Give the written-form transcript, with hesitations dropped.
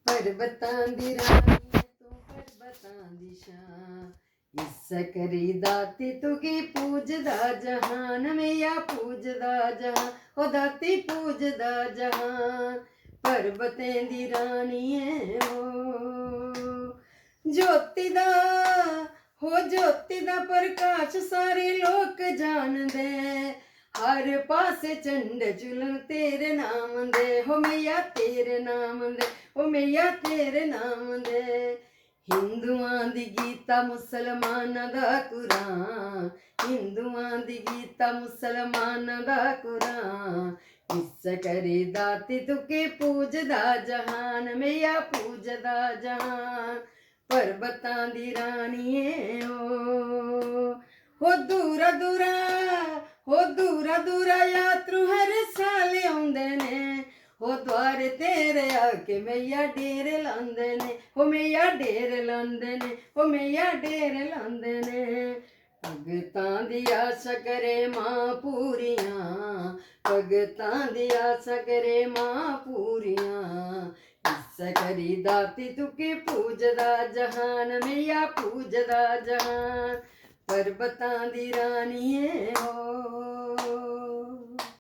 पर्वतां दी रानी तू पर्वतां दी शान इस करी दाती तुगी पूजदा जहान मैया पूजदा जहान ओ दाती पूजदा जहान पर्वतें दी रानी है ओ ज्योति दा हो ज्योति दा प्रकाश सारे लोक जानदे हर पासे चंड झुलन तेरे नाम दे हो मैया तेरे नाम दे ओ मैया तेरे नाम दे हिंदुआं दी गीता मुसलमानां दा कुरान हिंदुआं दी गीता मुसलमानां दा कुरान इस करी दाती तुके पूजदा जहान मैया पूजदा जहान पर्वतां दी रानी हो दूरा दूरा हो दूरा दूरा यात्रु हर साल आउंदे ने हो द्वारे तेरे आके मैया डेरे लांदे ने हो मैया डेरे लांदे ने हो मैया डेरे लांदे ने भगतां दी आस करे मां पूरियां भगतां दी आस करे मां पूरियां इस करी दाती तुकी पूजदा जहान मैया पूजदा जहान पर्वतां दी रानी है ओ